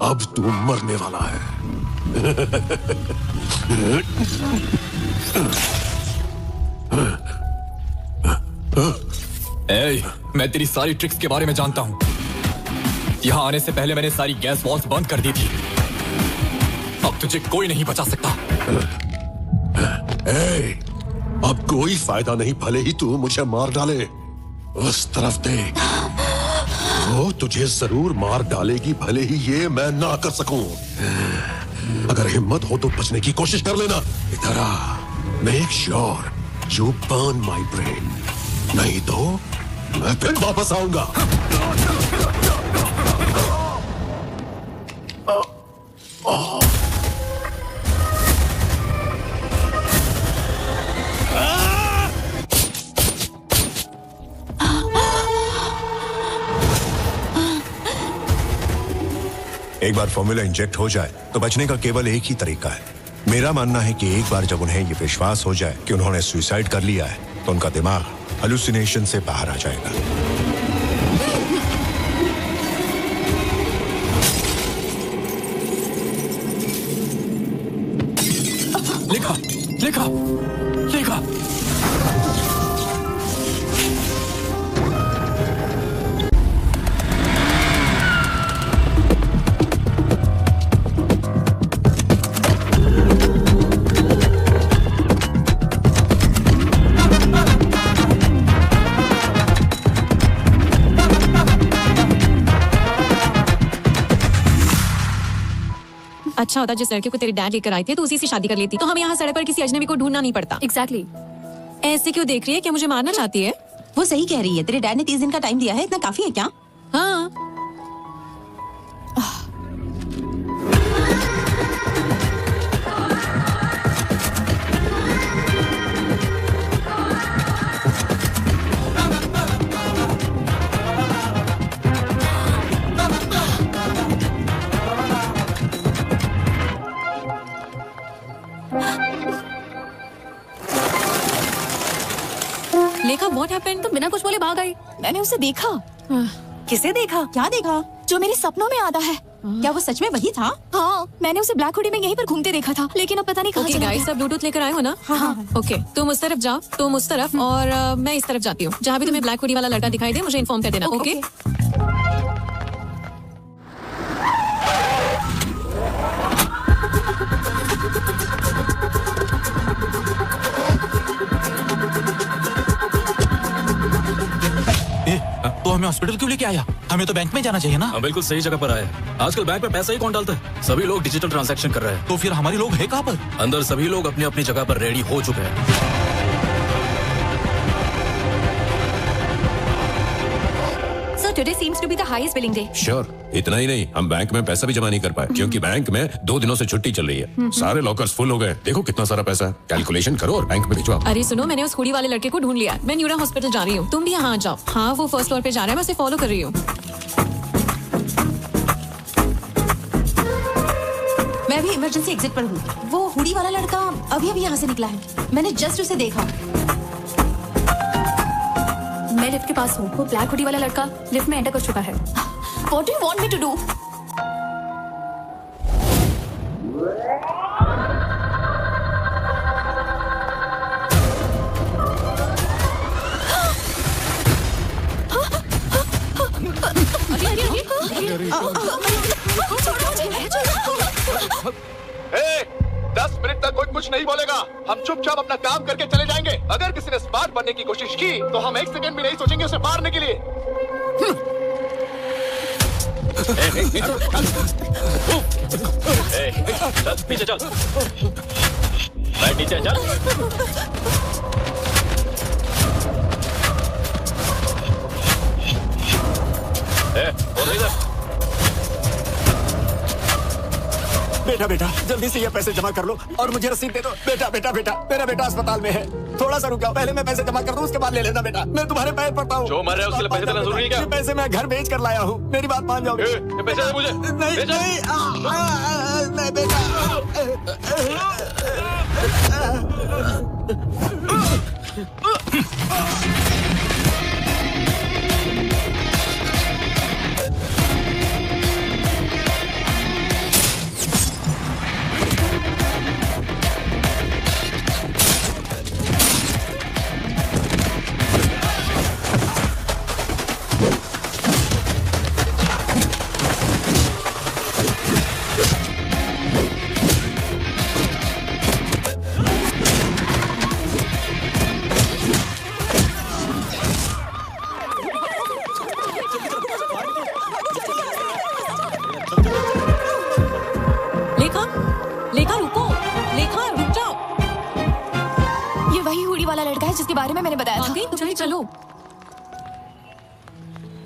अब तू मरने वाला है। मैं तेरी सारी ट्रिक्स के बारे में जानता हूं। यहां आने से पहले मैंने सारी गैस वॉल्स बंद कर दी थी। अब तुझे कोई नहीं बचा सकता। अब कोई फायदा नहीं, भले ही तू मुझे मार डाले। उस तरफ देख, वो तुझे जरूर मार डालेगी, भले ही ये मैं ना कर सकूं। अगर हिम्मत हो तो बचने की कोशिश कर लेना। इधर आ, make sure you burn my brain, नहीं तो मैं फिर वापस आऊंगा। एक बार फॉर्मूला इंजेक्ट हो जाए तो बचने का केवल एक ही तरीका है। मेरा मानना है कि एक बार जब उन्हें ये विश्वास हो जाए कि उन्होंने सुसाइड कर लिया है तो उनका दिमाग हेलुसिनेशन से बाहर आ जाएगा। लिखा लिखा लिखा। अच्छा होता जिस लड़के को तेरे डैड लेकर आए थे तो उसी से शादी कर लेती, तो हम यहाँ सड़क पर किसी अजनबी को ढूंढना नहीं पड़ता। एग्जैक्टली। ऐसे क्यों देख रही है? क्या मुझे मारना चाहती है? वो सही कह रही है, तेरे डैड ने 30 दिन का टाइम दिया है, इतना काफी है क्या? हाँ। लेखा व्हाट हैपेंड? तो बिना कुछ बोले भाग आई। मैंने उसे देखा। किसे देखा? क्या देखा? जो मेरे सपनों में आता है। क्या वो सच में वही था? हाँ, मैंने उसे ब्लैक हुडी में यहीं पर घूमते देखा था, लेकिन अब पता नहीं कहाँ चला गाइस, गया। सब ब्लूटूथ लेकर आए हो ना? हाँ। ओके, तुम उस तरफ जाओ, तुम उस तरफ, और मैं इस तरफ जाती हूँ। जहाँ भी तुम्हें ब्लैक हुडी वाला लड़का दिखाई दे मुझे इन्फॉर्म कर देना। ओके? तो हमें हॉस्पिटल क्यों लेके आया? हमें तो बैंक में जाना चाहिए ना? बिल्कुल सही जगह पर आए। आजकल बैंक में पैसा ही कौन डालता है? सभी लोग डिजिटल ट्रांजैक्शन कर रहे हैं। तो फिर हमारे लोग है कहाँ पर? अंदर सभी लोग अपनी अपनी जगह पर रेडी हो चुके हैं। So today seems to be the highest billing day. Sure, इतना ही नहीं, हम बैंक में पैसा भी जमा नहीं कर पाए क्योंकि बैंक में 2 दिनों से छुट्टी चल रही है। सारे लॉकर्स फुल हो गए। देखो कितना सारा पैसा है। कैलकुलेशन करो और बैंक में भिजवाओ। अरे सुनो, मैंने उस हुडी वाले लड़के को ढूंढ लिया। मैं न्यूरा हॉस्पिटल जा रही हूँ, तुम भी यहाँ आ जाओ। हाँ, वो फर्स्ट फ्लोर पे जा रहा है, मैं उसे फॉलो कर रही हूँ। मैं भी इमरजेंसी एग्जिट पर हूँ। वो हुडी वाला लड़का अभी अभी यहाँ से निकला है, मैंने जस्ट उसे देखा। मैं लिफ्ट के पास हूँ। वो ब्लैक हुडी वाला लड़का लिफ्ट में एंटर कर चुका है। What do you want me to do? A, 10 minute तक कोई कुछ नहीं बोलेगा। हम चुपचाप अपना काम करके चले जाएंगे। अगर किसी ने स्मार्ट बनने की कोशिश की तो हम 1 सेकंड भी नहीं सोचेंगे उसे मारने के लिए। चल पीछे चल। बैठ नीचे चल। और इधर। बेटा बेटा, जल्दी से ये पैसे जमा कर लो और मुझे रसीद दे दो। बेटा बेटा बेटा, मेरा बेटा अस्पताल में है। थोड़ा सा रुक जाओ, पहले मैं पैसे जमा कर दूं, उसके बाद ले लेना बेटा। मैं तुम्हारे पैर पड़ता हूँ। जो मर रहा है उसके लिए पैसे देना जरूरी है क्या? ये पैसे मैं घर बेच कर लाया हूँ, मेरी बात मान जाओगे? ये पैसे दे मुझे। नहीं नहीं बेटा। बारे में मैंने बताया था। चलो चलो।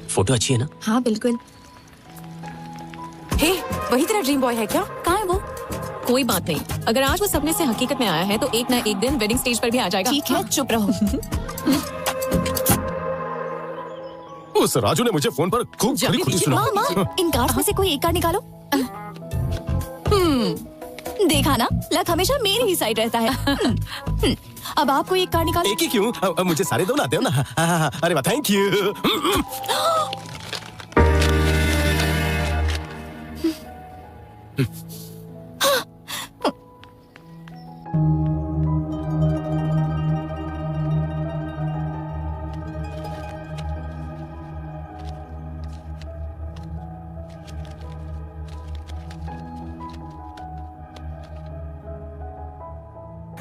फोटो अच्छी है ना? हाँ बिल्कुल। हे, वही तेरा ड्रीम बॉय है क्या? कहाँ है वो? कोई बात नहीं, अगर आज वो सपने से हकीकत में आया है तो एक ना एक दिन वेडिंग स्टेज पर भी आ जाएगा। ठीक है, चुप रहो। उस राजू ने मुझे फोन पर खूब खरी खुदी सुना। माँ, इन कार्ड्स में से कोई एक कार्ड निकालो। देखा ना, लक हमेशा मेरी ही साइड रहता है। अब आप कोई एक कार्ड निकालो। एक ही क्यों? मुझे सारे दो ना, दो ना। अरे वाह, थैंक यू।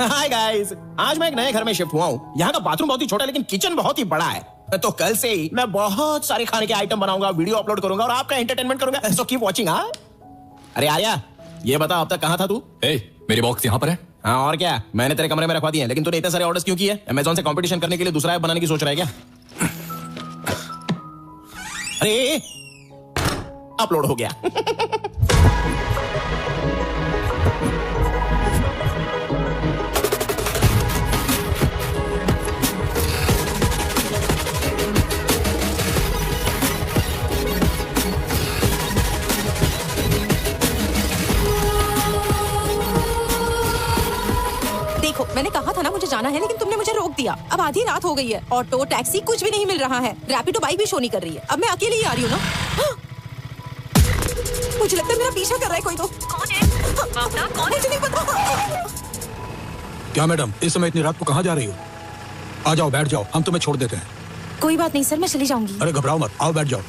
हाय गाइस, आज मैं एक नए घर में शिफ्ट हुआ हूँ। यहाँ का बाथरूम बहुत ही छोटा है लेकिन किचन बहुत ही बड़ा है। तो कल से ही मैं बहुत सारे खाने के आइटम बनाऊंगा, वीडियो अपलोड करूंगा और आपका एंटरटेनमेंट करूंगा। So keep watching. हाँ, अरे आर्या, ये बता अब तक कहाँ था तू? मेरे बॉक्स यहाँ पर है। हाँ और क्या, मैंने तेरे कमरे में रखवा दिए, लेकिन तूने इतने सारे ऑर्डर्स क्यों किए? अमेज़न से कंपटीशन करने के लिए दूसरा ऐप बनाने की सोच रहा है क्या? अरे अपलोड हो गया। देखो, मैंने कहा था ना मुझे जाना है, लेकिन तुमने मुझे रोक दिया। अब आधी रात हो गई है, ऑटो टैक्सी कुछ भी नहीं मिल रहा है, रैपिडो बाइक भी शो नहीं कर रही है। अब मैं अकेली ही आ रही हूँ ना। हाँ। मुझे लगता है मेरा पीछा कर रहा है कोई। तो कौन है? मुझे नहीं पता। क्या मैडम, इस समय इतनी रात को कहाँ जा रही हो? आ जाओ, बैठ जाओ, हम तुम्हें छोड़ देते हैं। कोई बात नहीं सर, मैं चली जाऊंगी। अरे घबराओ मत, आओ बैठ जाओ।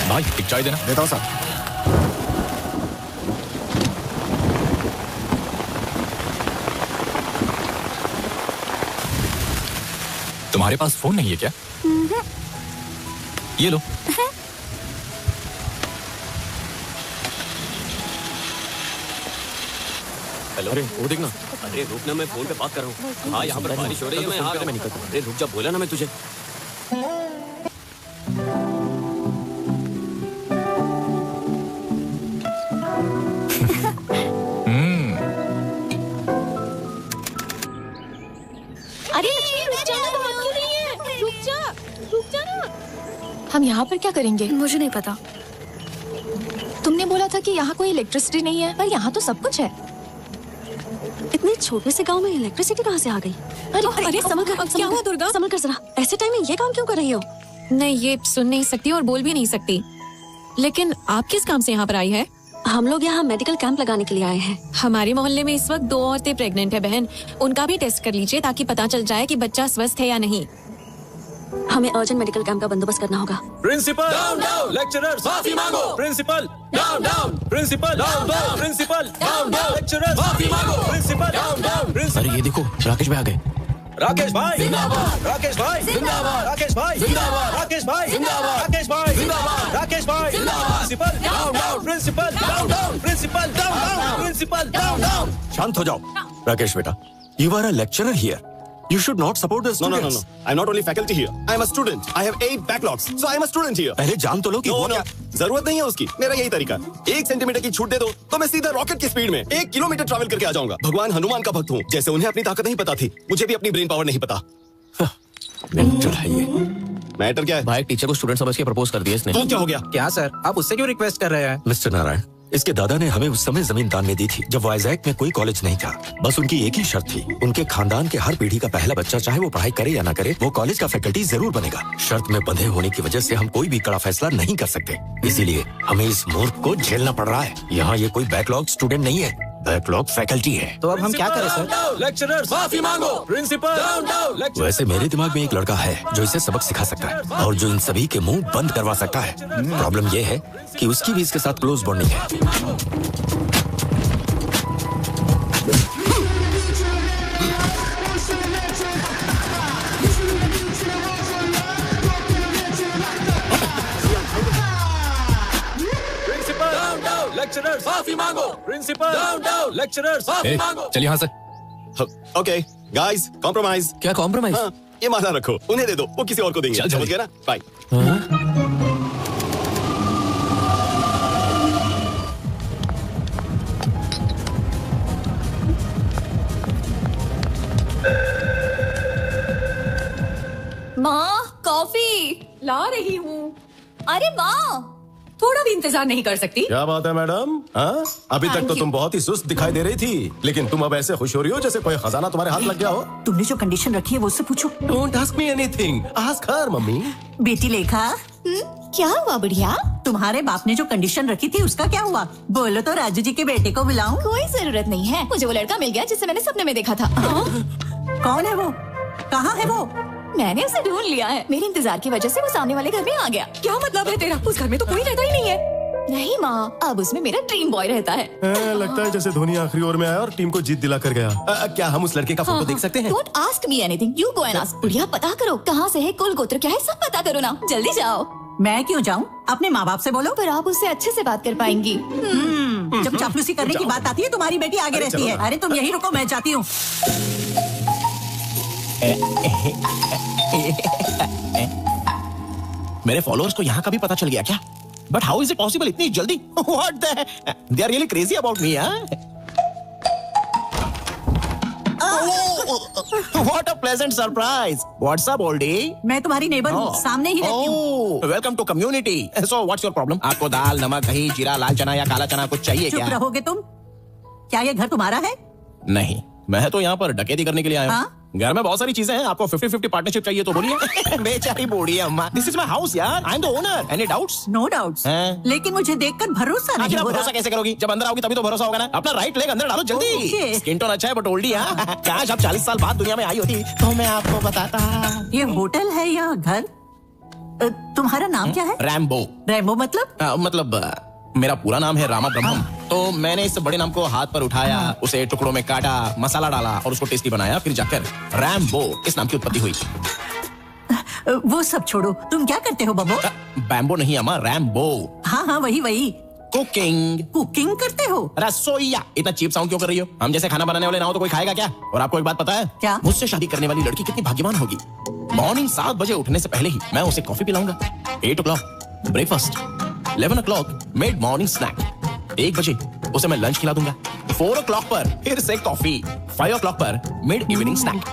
भाई एक चाय देना। देता हूँ सर। तुम्हारे पास फोन नहीं है क्या? ये लो। हेलो, अरे वो देखना। अरे रुक ना, मैं फोन पे बात कर रहा हूँ। हाँ, यहाँ पर बारिश हो रही है, मैं आ रहा हूँ। अरे रुक जा, बोला ना मैं तुझे। अरे लक्ष्मी, रुक जा ना, बात क्यों नहीं है? रुक जा ना। हम यहाँ पर क्या करेंगे? मुझे नहीं पता। तुमने बोला था कि यहाँ कोई इलेक्ट्रिसिटी नहीं है, पर यहाँ तो सब कुछ है। इतने छोटे से गांव में इलेक्ट्रिसिटी कहाँ से आ गई? अरे संभल कर, क्या हुआ दुर्गा? संभल कर जरा। ऐसे टाइम में ये काम क्यों कर रही हो? नहीं, ये सुन नहीं सकती और बोल भी नहीं सकती। लेकिन आप किस काम से यहाँ पर आई है? हम लोग यहाँ मेडिकल कैंप लगाने के लिए आए हैं। हमारे मोहल्ले में इस वक्त 2 औरतें प्रेग्नेंट है बहन, उनका भी टेस्ट कर लीजिए ताकि पता चल जाए कि बच्चा स्वस्थ है या नहीं। हमें अर्जेंट मेडिकल कैंप का बंदोबस्त करना होगा। प्रिंसिपल डाउन डाउन, लेक्चरर्स माफी मांगो। Principal down down, principal down down, principal down down, lecturers माफी मांगो। Principal down down. अरे ये देखो, राकेश भाई आ गए। राकेश भाई जिंदाबाद, राकेश भाई जिंदाबाद, राकेश भाई जिंदाबाद, राकेश भाई जिंदाबाद, राकेश भाई जिंदाबाद, राकेश भाई जिंदाबाद। Principal down down, principal down down, principal down down, principal down down. शांत हो जाओ। राकेश बेटा, you are a lecturer here. You should not support the students. No. I'm not only faculty here. I'm a student. I have 8 backlogs, so I'm a student here. पहले जान तो लो कि वो क्या। जरूरत नहीं है उसकी। मेरा यही तरीका। 1 सेंटीमीटर की छूट दे दो तो मैं सीधा रॉकेट की स्पीड में 1 किलोमीटर ट्रैवल करके आ जाऊंगा। भगवान हनुमान का भक्त हूँ। जैसे उन्हें अपनी ताकत नहीं पता थी, मुझे भी अपनी ब्रेन पावर नहीं पता। मेंटल है ये। मैटर क्या है? भाई टीचर को स्टूडेंट समझ के प्रपोज कर दिया इसने। तो क्या हो गया? क्या सर, आप उससे क्यों रिक्वेस्ट कर रहे हैं? मिस्टर नारायण, इसके दादा ने हमें उस समय जमीन दान में दी थी जब वाइजैक में कोई कॉलेज नहीं था। बस उनकी एक ही शर्त थी, उनके खानदान के हर पीढ़ी का पहला बच्चा चाहे वो पढ़ाई करे या ना करे, वो कॉलेज का फैकल्टी जरूर बनेगा। शर्त में बंधे होने की वजह से हम कोई भी कड़ा फैसला नहीं कर सकते, इसीलिए हमें इस मूर्ख को झेलना पड़ रहा है। यहाँ ये कोई बैकलॉग स्टूडेंट नहीं है, बैकलॉग फैकल्टी है। तो अब हम क्या करें सर? लेक्चरर्स माफी मांगो। प्रिंसिपल वैसे मेरे दिमाग में एक लड़का है जो इसे सबक सिखा सकता है और जो इन सभी के मुंह बंद करवा सकता है। प्रॉब्लम ये है कि उसकी भी इसके साथ क्लोज बॉन्डिंग है। लेक्चरर्स माफी मांगो। प्रिंसिपल डाउन डाउन, लेक्चरर्स माफी मांगो। चलिए यहाँ से। Okay guys, compromise. क्या कॉम्प्रोमाइज? ये माला रखो, उन्हें दे दो, वो किसी और को देंगे। समझ गए ना? बाय। माँ, कॉफी ला रही हूँ। अरे माँ, थोड़ा भी इंतजार नहीं कर सकती? क्या बात है मैडम? हाँ? अभी तक तो तुम बहुत ही सुस्त दिखाई दे रही थी, लेकिन तुम अब ऐसे खुश हो रही हो जैसे कोई खजाना तुम्हारे हाथ लग गया हो। तुमने जो कंडीशन रखी है वो उससे पूछो। Don't ask me anything, ask her mummy. बेटी लेखा, क्या हुआ बुढ़िया? तुम्हारे बाप ने जो कंडीशन रखी थी उसका क्या हुआ? बोलो तो राजू जी के बेटे को बुलाऊं? कोई जरूरत नहीं है, मुझे वो लड़का मिल गया जिसे मैंने सपने में देखा था। कौन है वो? कहाँ है वो? मैंने उसे ढूंढ लिया है। मेरे इंतजार की वजह से वो सामने वाले घर में आ गया। क्या मतलब है तेरा? उस घर में तो कोई रहता ही नहीं है। नहीं माँ, अब उसमें मेरा ड्रीम बॉय रहता है। लगता है जैसे धोनी आखिरी ओवर में आया और टीम को जीत दिला कर गया। क्या हम उस लड़के का फोटो देख सकते हैं? Don't ask me anything, you go and ask। बुढ़िया पता करो कहाँ से है, कुल गोत्र क्या है, सब पता करो ना, जल्दी जाओ। मैं क्यों जाऊँ? अपने माँ बाप से बोलो। पर आप उससे अच्छे से बात कर पाएंगी। जब चापलूसी करने की बात आती है तुम्हारी बेटी आगे रहती है। अरे तुम यही रुको, मैं जाती हूँ। मेरे फॉलोअर्स को यहाँ का भी पता चल गया क्या? But how is it possible इतनी जल्दी? What the they are really crazy about me. What a pleasant surprise. What's up oldie? मैं तुम्हारी नेबर हूँ, सामने ही रहती हूँ। Welcome to community. So what's your problem? आपको दाल, नमक, दही, जीरा, लाल चना या काला चना कुछ चाहिए क्या? चुप रहोगे तुम? क्या ये घर तुम्हारा है? नहीं, मैं तो यहाँ पर डकैती करने के लिए आया हूँ। घर में बहुत सारी चीजें हैं, आपको 50-50 पार्टनरशिप चाहिए तो बोलिए। बेचारी बूढ़ी अम्मा। दिस इज माय हाउस यार, I am the owner. Any doubts? No doubts. लेकिन मुझे देखकर भरोसा नहीं हो रहा। भरोसा कैसे करोगी? जब अंदर आओगी तभी तो भरोसा होगा ना। अपना राइट लेग अंदर डालो जल्दी। स्किन टोन अच्छा है बट ओल्डी। काश आप 40 साल बाद दुनिया में आई होती तो मैं आपको बताता। ये होटल है या घर? तुम्हारा नाम क्या है? रैम्बो। रैम्बो मतलब? मतलब मेरा पूरा नाम है रामा ब्रह्मम। तो मैंने इस बड़े नाम को हाथ पर उठाया, उसे टुकड़ों में काटा, मसाला डाला और उसको टेस्टी बनाया, फिर जाकर रैम्बो इस नाम की उत्पत्ति हुई। वो सब छोड़ो, तुम क्या करते हो बबो? बैम्बो नहीं अम्मा, रैम्बो। हाँ वही। कुकिंग। कुकिंग करते हो? रसोईया। इतना चीप साउंड क्यों कर रही हो? हम जैसे खाना बनाने वाले ना हो तो कोई खाएगा क्या? और आपको एक बात पता है? क्या? मुझसे शादी करने वाली लड़की कितनी भाग्यवान होगी। मॉर्निंग 7 बजे उठने से पहले ही मैं उसे कॉफी पिलाऊंगा। 8 o'clock breakfast, 11 o'clock mid morning snack, 1 बजे उसे मैं लंच खिला दूंगा, 4 o'clock पर फिर से कॉफी, 5 o'clock पर mid evening snack,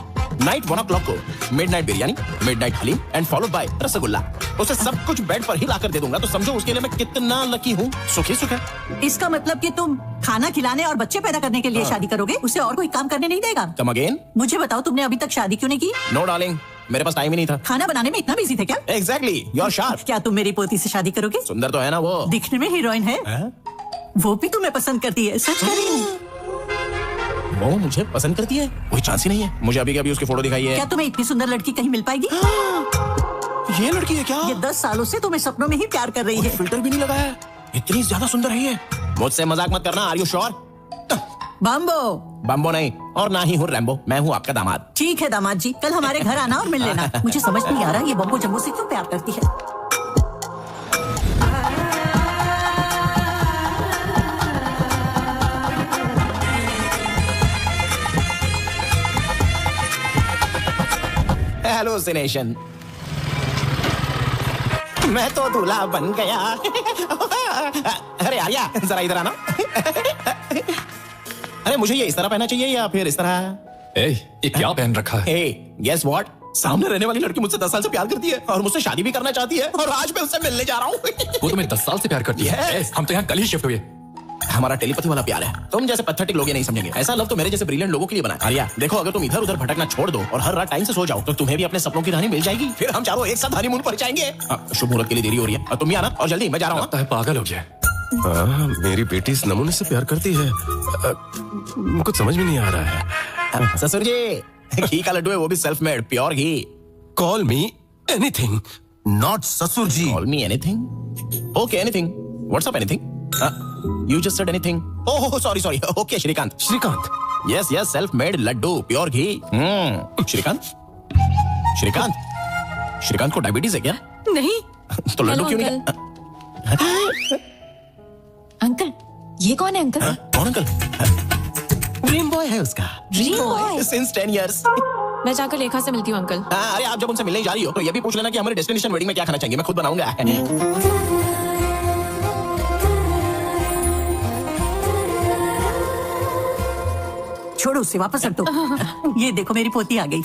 night 1 o'clock को midnight biryani, midnight haleem and followed by rasgulla. उसे सब कुछ बेड पर ही लाकर दे दूंगा, तो समझो उसके लिए मैं कितना लकी हूँ। सुखी सुख है। इसका मतलब कि तुम खाना खिलाने और बच्चे पैदा करने के लिए शादी करोगे, उसे और कोई काम करने नहीं देगा? Come again? मुझे बताओ, तुमने अभी तक शादी क्यों नहीं की? नो डार्लिंग, मेरे पास टाइम ही नहीं था। खाना बनाने में इतना बिजी थे क्या? Exactly, you are sharp. क्या तुम मेरी पोती से शादी करोगे? सुंदर तो है ना वो। दिखने में हीरोइन है। वो भी तुम्हें पसंद करती है, सच कह रही हूँ। वो मुझे पसंद करती है? कोई चांस ही नहीं है। मुझे अभी अभी उसकी फोटो दिखाई है। क्या तुम्हें इतनी सुंदर लड़की कहीं मिल पाएगी? ये लड़की है क्या? ये 10 सालों से तुम्हें सपनों में ही प्यार कर रही है। फिल्टर भी नहीं लगा है। इतनी ज्यादा सुंदर है ये। मुझसे मजाक मत करना। Are you sure? बम्बो बम्बो नहीं और ना ही हूँ रैम्बो, मैं हूँ आपका दामाद। ठीक है दामाद जी, कल हमारे घर आना और मिल लेना। मुझे समझ नहीं आ रहा ये बम्बो जम्बो से क्यों प्यार करती है। हेलुसिनेशन। मैं तो दूल्हा बन गया। अरे आर्या जरा इधर आना। अरे मुझे ये इस तरह पहनना चाहिए या फिर इस तरह? ये क्या पहन रखा है? Guess what? सामने रहने वाली लड़की मुझसे 10 साल से प्यार करती है और मुझसे शादी भी करना चाहती है और आज मैं उससे मिलने जा रहा हूँ। वो तुम्हें 10 साल से प्यार करती है? हम तो यहाँ कल ही शिफ्ट हुए। हमारा टेलीपैथी वाला प्यार है, तुम जैसे पथेटिक लोग ये नहीं समझेंगे। ऐसा लव तो मेरे जैसे ब्रिलियंट लोगों के लिए बना है। आर्या देखो, अगर तुम इधर उधर भटकना छोड़ दो और हर रात टाइम से सो जाओ तो तुम्हें भी अपने सपनों की रानी मिल जाएगी। फिर हम चारों एक साथ हनीमून पर जाएंगे। शुभ मुहूर्त के लिए देरी हो रही है, तुम भी आना और जल्दी, मैं जा रहा हूँ। पागल हो गया। मेरी बेटी इस नमूने से प्यार करती है, कुछ समझ में नहीं आ रहा है। ससुर जी, घी का लड्डू है, वो भी सेल्फ मेड, प्योर घी। कॉल मी एनीथिंग, नॉट ससुर जी। Call me anything? Okay, anything. What's up anything? You just said anything. Oh, sorry. Okay, Shrikant. Yes, self made लड्डू, प्योर घी। श्रीकांत को डायबिटीज है क्या? नहीं। तो लड्डू क्यों नहीं? अंकल, ये कौन है अंकल? कौन अंकल? ड्रीम बॉय है उसका। Dream boy? Since 10 years. मैं जाकर लेखा से मिलती हूँ अंकल। अरे आप जब उनसे मिलने जा रही हो तो ये भी पूछ लेना कि हमारे डेस्टिनेशन वेडिंग में क्या खाना चाहिए, मैं खुद बनाऊंगा। छोड़ो उसे, वापस रख दो। ये देखो मेरी पोती आ गई।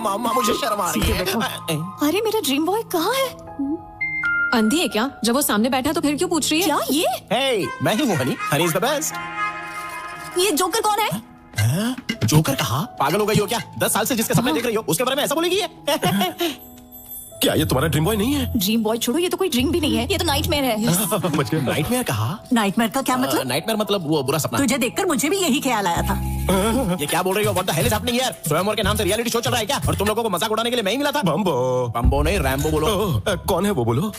मामा मुझे शर्म आ रही है। अरे मेरा ड्रीम बॉय कहाँ है? अंधी है क्या? जब वो सामने बैठा तो फिर क्यों पूछ रही है? क्या ये? Hey, मैं ही हूँ Honey. Honey is the best. ये जोकर कौन है? जोकर कहा? पागल हो गई हो क्या? 10 साल से जिसके सपने देख रही हो उसके बारे में ऐसा बोलेगी है? क्या ये तुम्हारा ड्रीम बॉय नहीं है? ड्रीम बॉय छोड़ो, ये तो कोई ड्रीम भी नहीं है, ये तो नाइटमेयर है। नाइटमेयर कहा? नाइटमेयर का क्या मतलब? नाइटमेयर मतलब वो बुरा सपना। तुझे देखकर मुझे भी यही ख्याल आया था। ये क्या बोल रही हो? What the hell is happening here? स्वयंवर के नाम से रियलिटी शो चल रहा है क्या? और तुम लोगों को मजाक उड़ाने के लिए मैं ही मिला था? बम्बो नहीं, रैम्बो बोलो। कौन है वो बोलो?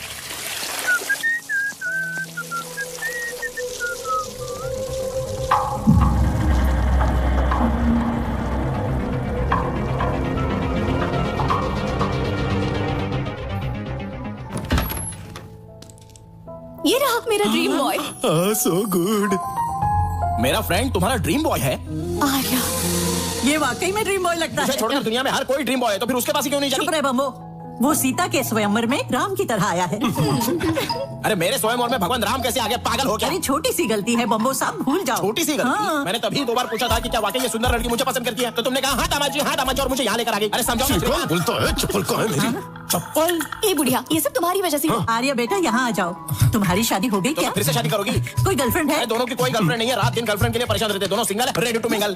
ये रहा मेरा ड्रीम बॉय। So good. मेरा फ्रेंड तुम्हारा ड्रीम बॉय है? आर्या, ये वाकई में ड्रीम बॉय लगता है। छोड़कर दुनिया में हर कोई ड्रीम बॉय है, तो फिर उसके पास ही क्यों नहीं जाती? चुप रहे बम्बो, वो सीता के स्वयंवर में राम की तरह आया है। अरे मेरे स्वयंवर में भगवान राम कैसे आ गए? पागल हो क्या? अरे छोटी सी गलती है बम्बो साहब, भूल जाओ। छोटी सी गलती? हाँ। मैंने तभी 2 बार पूछा था कि क्या वाकई ये सुंदर लड़की मुझे पसंद करती है, तो तुमने कहा हाँ दामाद जी और मुझे यहाँ लेकर आ गई। अरे समझाओ। बोलता है चप्पल कहाँ है मेरी? चप्पल? ए बुढ़िया, ये सब तुम्हारी वजह से। आर्या बेटा यहाँ आ जाओ। तुम्हारी शादी हो गई क्या? फिर से शादी करोगी? कोई गर्लफ्रेंड है? दोनों की कोई गर्लफ्रेंड नहीं है, रात दिन गर्लफ्रेंड के लिए परेशान रहते, दोनों सिंगल है, रेडी टू मिंगल।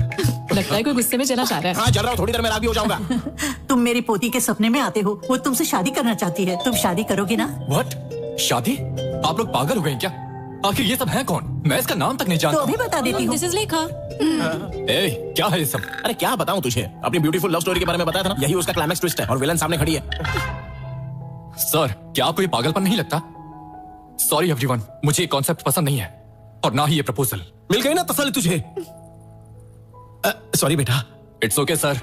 लगता है कोई गुस्से में चला जा रहा है। हाँ चल रहा हूँ, थोड़ी देर में रात भी हो जाऊंगा। तुम मेरी पोती के सपने में आते हो, वो तुमसे शादी करना चाहती है, तुम शादी करोगे ना? What? शादी? आप लोग पागल हो गए क्या? आखिर ये सब है कौन? मैं इसका नाम तक नहीं जानता। तो अभी बता देती हूँ। This is लेखा। क्या है ये सब? अरे क्या बताऊं तुझे, अपनी ब्यूटीफुल लव स्टोरी के बारे में बताया था ना, यही उसका क्लाइमेक्स ट्विस्ट है और विलन सामने खड़ी है। सर, क्या आपको ये पागलपन नहीं लगता? सॉरी एवरीवन, मुझे ये कॉन्सेप्ट पसंद नहीं है और ना ही ये प्रपोजल। मिल गई ना तसल्ली तुझे? सॉरी बेटा। It's okay sir.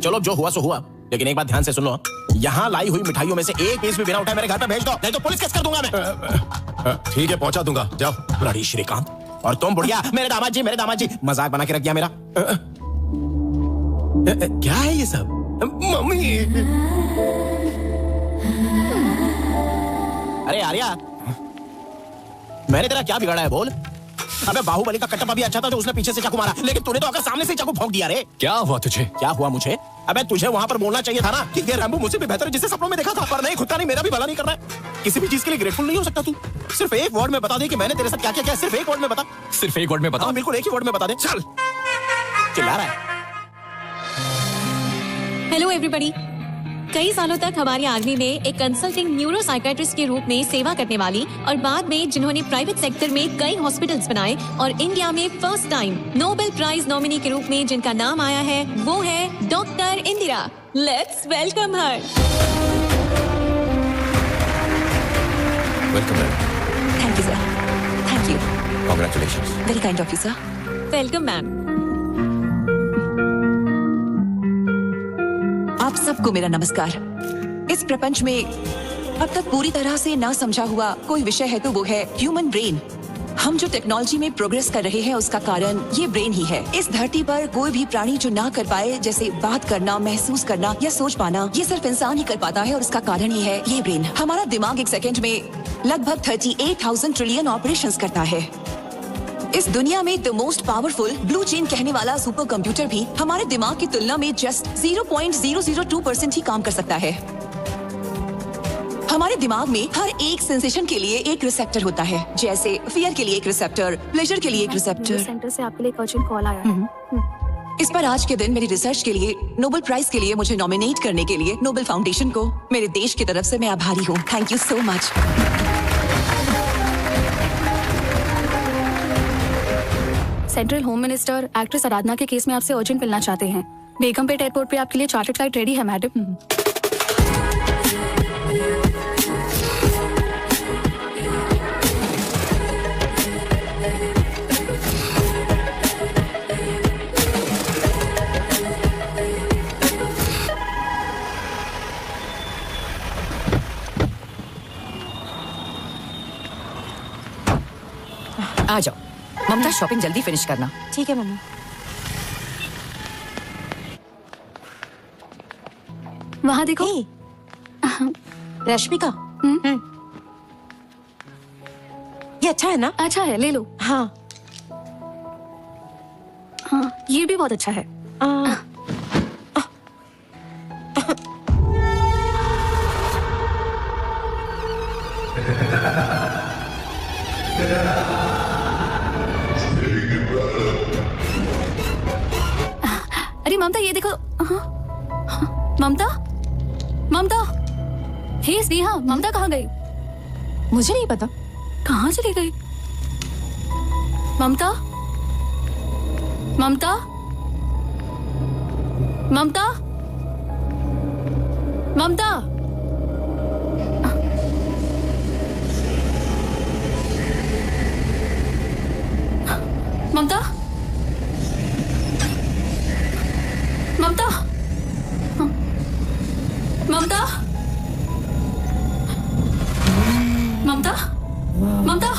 चलो जो हुआ सो हुआ, लेकिन एक बात ध्यान से सुन लो, यहाँ लाई हुई मिठाइयों में से एक पीस भी बिना उठाए मेरे घर पे भेज दो, नहीं तो पुलिस केस कर दूंगा मैं। ठीक है, पहुंचा दूंगा, जाओ। ब्लडी श्रीकांत, और तुम बुढ़िया, मेरे दामाद जी मजाक बना के रख दिया मेरा। क्या है ये सब? मम्मी। अरे आर्या, मैंने तेरा क्या बिगाड़ा है बोल? अबे बाहुबली का कटप्पा भी अच्छा था जो उसने पीछे से चाकू मारा, लेकिन तूने तो आकर सामने से चाकू भोंक दिया रे। क्या हुआ तुझे? क्या हुआ मुझे? अबे तुझे वहां पर बोलना चाहिए था ना कि ये रैम्बो मुझसे भी बेहतर है जिसे सपनों में देखा था, पर नहीं, खुद का नहीं, मेरा भी भला नहीं करना है। किसी भी चीज के लिए ग्रेटफुल नहीं हो सकता तू? सिर्फ एक वर्ड में बता दे कि मैंने तेरे साथ क्या क्या किया, सिर्फ एक वर्ड में बता। सिर्फ एक वर्ड में बता? बिल्कुल एक ही वर्ड में बता दे। चल, चिल्ला रहा है। Hello everybody. कई सालों तक हमारी आर्मी में एक कंसल्टिंग न्यूरो साइकेट्रिस्ट के रूप में सेवा करने वाली और बाद में जिन्होंने प्राइवेट सेक्टर में कई हॉस्पिटल्स बनाए और इंडिया में first time Nobel prize nominee के रूप में जिनका नाम आया है, वो है doctor Indira. Let's welcome her. Welcome ma'am. Thank you sir, thank you, congratulations. Very kind of you sir. Welcome ma'am. आप सबको मेरा नमस्कार। इस प्रपंच में अब तक पूरी तरह से ना समझा हुआ कोई विषय है तो वो है ह्यूमन ब्रेन। हम जो टेक्नोलॉजी में प्रोग्रेस कर रहे हैं उसका कारण ये ब्रेन ही है। इस धरती पर कोई भी प्राणी जो ना कर पाए, जैसे बात करना, महसूस करना या सोच पाना, ये सिर्फ इंसान ही कर पाता है और उसका कारण ही है ये ब्रेन। हमारा दिमाग एक सेकंड में लगभग 38,000 ट्रिलियन ऑपरेशंस करता है। इस दुनिया में the most powerful blue chain कहने वाला सुपर कंप्यूटर भी हमारे दिमाग की तुलना में जस्ट 0.002% ही काम कर सकता है। हमारे दिमाग में हर एक सेंसेशन के लिए एक रिसेप्टर होता है, जैसे फियर के लिए एक रिसेप्टर, प्लेजर के लिए एक रिसेप्टर। सेंटर से आपके लिए एक अर्जेंट कॉल आया है। इस पर आज के दिन मेरी रिसर्च के लिए नोबेल प्राइज के लिए मुझे नॉमिनेट करने के लिए नोबेल फाउंडेशन को मेरे देश की तरफ से मैं आभारी हूँ। Thank you so much. Central home minister actress Aradhana के केस में आपसे अर्जेंट मिलना चाहते हैं। बेगमपेट एयरपोर्ट पे आपके लिए चार्टर्ड फ्लाइट रेडी है मैडम। आ जाओ ममता, शॉपिंग जल्दी फिनिश करना। ठीक है मम्मी। वहाँ देखो। रश्मिका, ये अच्छा है ना? अच्छा है, ले लो। हाँ हाँ, ये भी बहुत अच्छा है। अरे ममता ये देखो। ममता, ममता, हे स्नेहा, ममता कहाँ गई? मुझे नहीं पता कहाँ चली गई। ममता, ममता, ममता, ममता, ममता, ममता, ममता, ममता, ममता,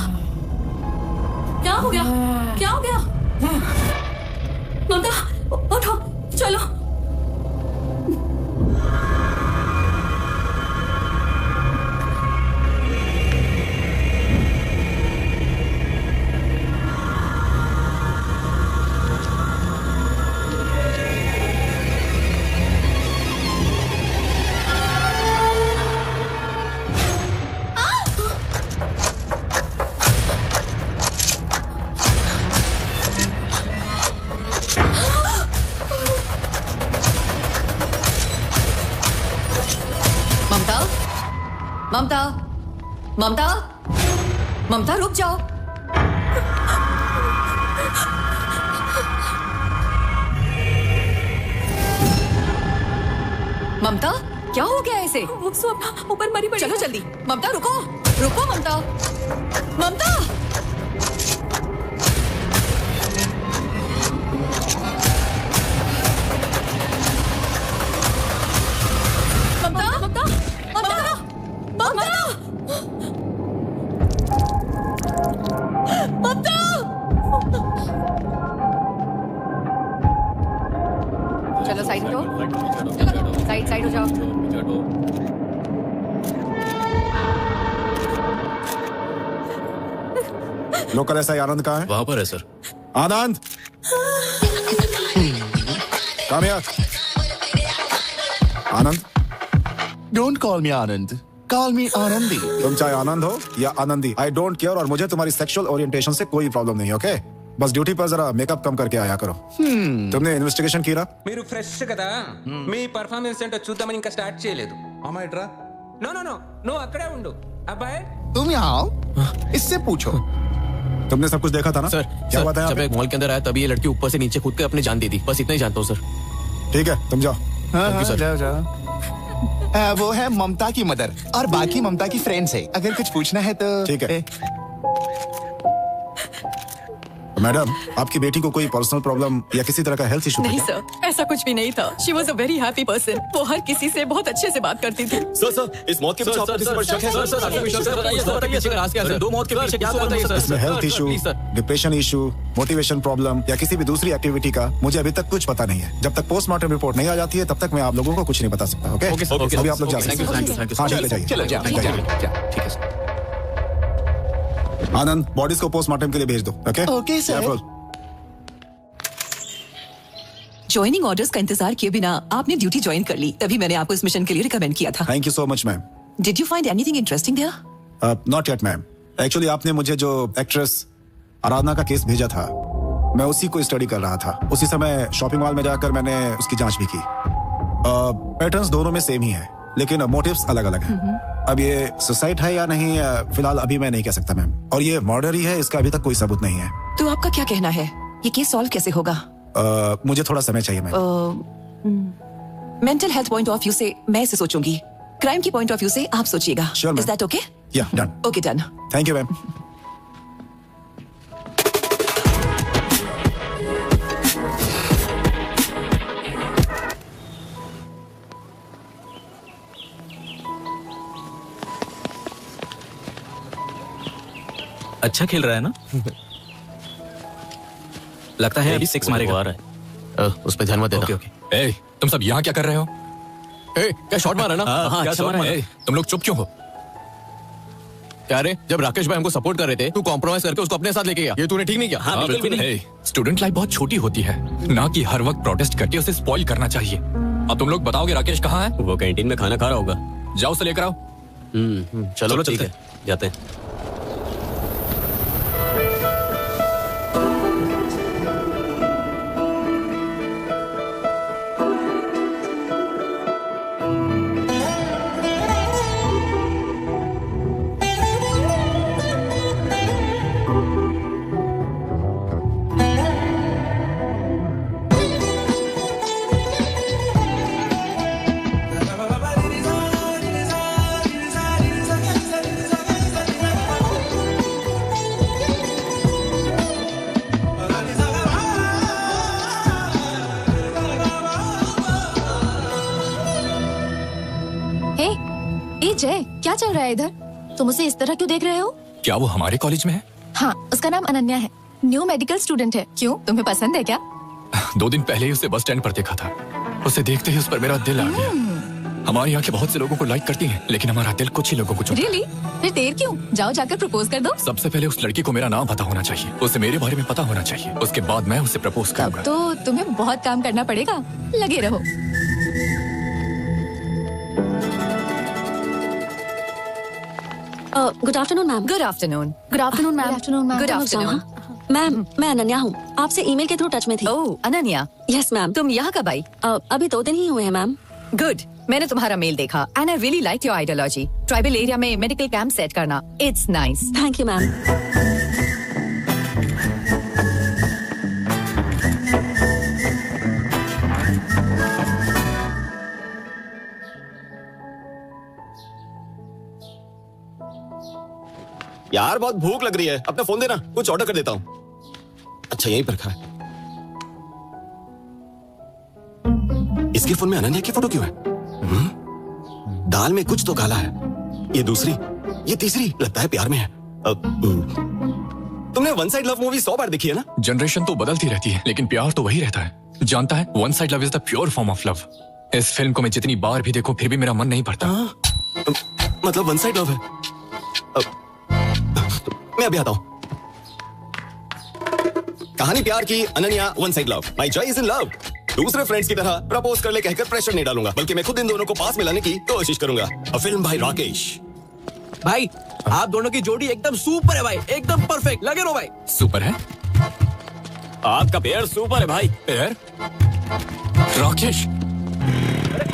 क्या हो गया? क्या हो गया? ममता, उठो, चलो। ममता, ममता, ममता रुक जाओ। ममता क्या हो गया ऐसे? ऊपर मरी पड़ी। चलो जल्दी। ममता रुको, रुको ममता, ममता। चलो साइड हो जाओ, साइड हो जाओ। लोकल एसआई आनंद कहाँ है? वहां पर है sir. Anand, come here। Anand, don't call me Anand, call मी आनंदी। तुम चाहे आनंद हो या आनंदी, आई डोंट केयर। और मुझे तुम्हारी सेक्सुअल ओरिएंटेशन से कोई प्रॉब्लम नहीं, ओके? बस ड्यूटी पर जरा मेकअप कम करके आया करो। तुमने इन्वेस्टिगेशन किया? మీరు ఫ్రెష్ కదా, మీ పర్ఫార్మెన్స్ ఏంటో చూద్దామని ఇంకా స్టార్ట్ చేయలేదు. అమ్మాయిట్రా, నో నో నో, నువ్వు అక్కడే ఉండు అబ్బాయి. तुम यहाँ आओ, इससे पूछो। तुमने सब कुछ देखा था ना? सर, क्या बात है? जब एक मॉल के अंदर आया तभी ये लड़की ऊपर से नीचे कूद के अपनी जान दे दी। बस इतना ही जानता हूँ सर। ठीक है, तुम जाओ। हाँ, Thank you, sir. जाओ जाओ। वो है ममता की मदर और बाकी ममता की फ्रेंड्स है। अगर कुछ पूछना है तो ठीक है। मैडम, आपकी बेटी को कोई पर्सनल प्रॉब्लम या किसी तरह का हेल्थ इशू नहीं सर, ऐसा कुछ भी नहीं था। She was a very happy person. वो हर किसी से बहुत अच्छे से बात करती थी। सर इस मौत के पीछे आपको किसी पर शक है? सर आपको भी शक है? बताइए, दो मौत के पीछे क्या बताइए सर? इसमें health issue, depression issue, motivation problem या किसी भी दूसरी एक्टिविटी का मुझे अभी तक कुछ पता नहीं है। जब तक पोस्टमार्टम रिपोर्ट नहीं आ जाती है तब तक मैं आप लोगों को कुछ नहीं बता सकता। ओके, अभी आप लोग जा सकते हैं। हाँ, ठीक है सर। आनंद, बॉडीज को पोस्टमार्टम के लिए भेज दो। Okay okay sir. Joining orders का इंतजार किए बिना आपने ड्यूटी ज्वाइन कर ली, तभी मैंने आपको इस मिशन के लिए रिकमेंड किया था। Thank you so much ma'am. Did you find anything interesting there? Not yet ma'am. Actually आपने मुझे जो एक्ट्रेस आराधना का केस भेजा था, मैं उसी को स्टडी कर रहा था। उसी समय शॉपिंग मॉल में जाकर मैंने उसकी जांच भी की। पैटर्न्स दोनों में सेम ही है, लेकिन मोटिव्स अलग अलग हैं। अब ये सुसाइड है या नहीं, फिलहाल अभी मैं नहीं कह सकता मैम। और ये मर्डर ही है, इसका अभी तक कोई सबूत नहीं है। तो आपका क्या कहना है, ये केस सॉल्व कैसे होगा? मुझे थोड़ा समय चाहिए ma'am. Mental health point of view से मैं इसे सोचूंगी, क्राइम की पॉइंट ऑफ व्यू से आप सोचिएगा। Sure, is that okay? या done. Okay done. Thank you ma'am. अच्छा खेल रहा है ना? लगता है अभी 6 मारेगा। उस पे ध्यान मत देना। ए, तुम सब यहाँ क्या कर रहे हो? ए, क्या शॉट मारा ना? हाँ, क्या अच्छा शॉट मारा? तुम लोग चुप क्यों हो? क्या रे, जब राकेश भाई हमको सपोर्ट कर रहे थे, तू कॉम्प्रोमाइज करके उसको अपने साथ लेके गया। ये तूने ठीक नहीं किया। हाँ, बिल्कुल नहीं। स्टूडेंट लाइफ बहुत छोटी होती है, ना कि हर वक्त प्रोटेस्ट करके उसे स्पॉइल करना चाहिए। अब तुम लोग बताओगे राकेश कहाँ है? वो कैंटीन में खाना खा रहा होगा। जाओ उसे लेकर आओ। चलो चलते हैं, जाते हैं। जय, क्या चल रहा है इधर? तुम उसे इस तरह क्यों देख रहे हो? क्या वो हमारे कॉलेज में है? हाँ, उसका नाम अनन्या है, न्यू मेडिकल स्टूडेंट है। क्यों, तुम्हें पसंद है क्या? 2 दिन पहले ही उसे बस स्टैंड पर देखा था। उसे देखते ही उस पर मेरा दिल आ गया। हमारी आंखें बहुत से लोगों को लाइक करती हैं, लेकिन हमारा दिल कुछ ही लोगों को चुनता है। Really? फिर देर क्यों? जाओ जाकर प्रपोज कर दो। सबसे पहले उस लड़की को मेरा नाम पता होना चाहिए, उसे मेरे बारे में पता होना चाहिए, उसके बाद मैं उसे प्रपोज करूंगा। तो तुम्हें बहुत काम करना पड़ेगा, लगे रहो। Good afternoon ma'am. Good afternoon. Good afternoon ma'am. Good afternoon ma'am, मैं अनन्या हूँ, आपसे ईमेल के थ्रू टच में थी। ओह अनन्या। Yes ma'am. तुम यहाँ कब आई? अभी 2 दिन ही हुए हैं मैम। गुड, मैंने तुम्हारा मेल देखा and I really like your ideology. Tribal area में मेडिकल कैंप सेट करना, it's nice. Thank you ma'am. यार बहुत भूख लग रही है, अपना फोन देना, कुछ ऑर्डर कर देता हूँ। अच्छा यहीं पर रखा है। इसके फोन में अनन्या की फोटो क्यों है? दाल में कुछ तो काला है। ये दूसरी, ये तीसरी, लगता है प्यार में है। तुमने वन साइड लव मूवी 100 बार देखी है ना? जनरेशन तो बदलती रहती है, लेकिन प्यार तो वही रहता है। जानता है, one side love is the pure form of love. इस फिल्म को मैं जितनी बार भी देखूं, फिर भी मेरा मन नहीं भरता। मतलब वन साइड लव है। मैं अभी आता हूं। कहानी प्यार की, Ananya, one side love. My Joy is in love. दूसरे फ्रेंड्स की तरह प्रपोज कर ले कहकर प्रेशर नहीं डालूंगा, बल्कि मैं खुद इन दोनों को पास में लाने की कोशिश करूंगा। A film bye Rakesh. भाई आप दोनों की जोड़ी एकदम सुपर है भाई, एकदम परफेक्ट। लगे रहो भाई। सुपर है? आपका पेयर सुपर है भाई। पेयर? राकेश।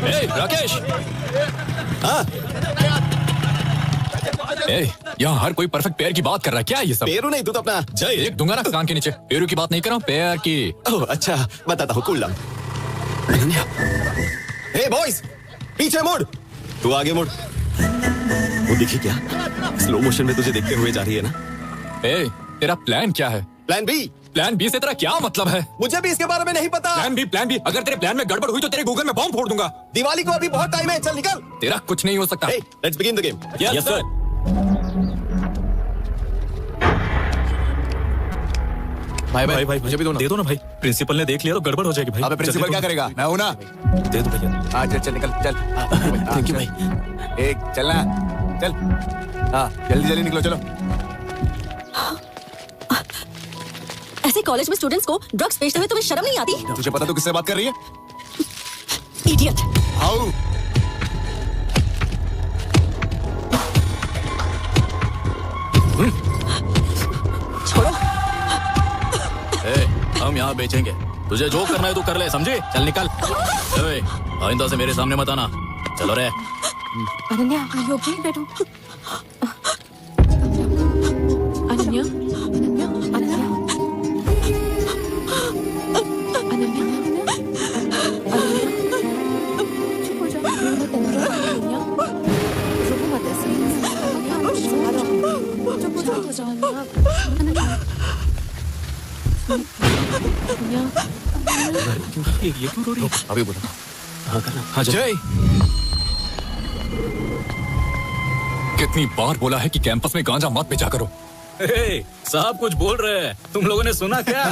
ए, राकेश। हाँ। ए, यहाँ हर कोई परफेक्ट पेयर की बात कर रहा है, क्या है ये सब? पेरू नहीं, तू तो अपना जय एक दूंगा ना कान के नीचे। पेरू की बात नहीं कर रहा हूँ, पेयर की। ओह अच्छा, बताता हूँ। Cool down. हे बॉयज, पीछे मुड़। तू आगे मुड़। वो दिखी क्या? स्लो मोशन में तुझे देखते हुए जा रही है ना? ए, तेरा प्लान क्या है? Plan B. प्लान बी से तेरा क्या मतलब है? मुझे भी इसके बारे में नहीं पता। Plan B. अगर तेरे प्लान में गड़बड़ हुई तो तेरे गूगल में बॉम्ब फोड़ दूंगा। दिवाली को अभी बहुत टाइम है, चल निकल। तेरा कुछ नहीं हो सकता। Let's begin the game. Yes sir. भाई मुझे भी दे दो ना भाई। प्रिंसिपल ने देख लिया तो गड़बड़ हो जाएगी भाई। अबे प्रिंसिपल क्या करेगा? मैं हूं ना। दे दो भैया। चल निकल चल। थैंक यू भाई। एक चलना चल। हाँ जल्दी निकलो चलो। ऐसे कॉलेज में स्टूडेंट्स को ड्रग्स बेचते हुए तुम्हें शर्म नहीं आती? तुझे पता तो किससे बात कर रही है? इडियट। हाउ? छोड़ो। हम यहाँ बेचेंगे, तुझे जो करना है तू कर ले, समझे? चल निकल। आइंदा से मेरे सामने मत आना। चलो रे। Ananya, are you okay? बैठो। अनन्या, अनन्या, चुप हो जाओ। अनन्या, रुको मत ऐसे। चुप हो जाओ। अनन्या, ये क्यों रो रही है? अभी बोलो। हाँ करना। हाँ जय, कितनी बार बोला है कि कैंपस में गांजा मत बेचा करो। साहब कुछ बोल रहे हैं, तुम लोगों ने सुना क्या?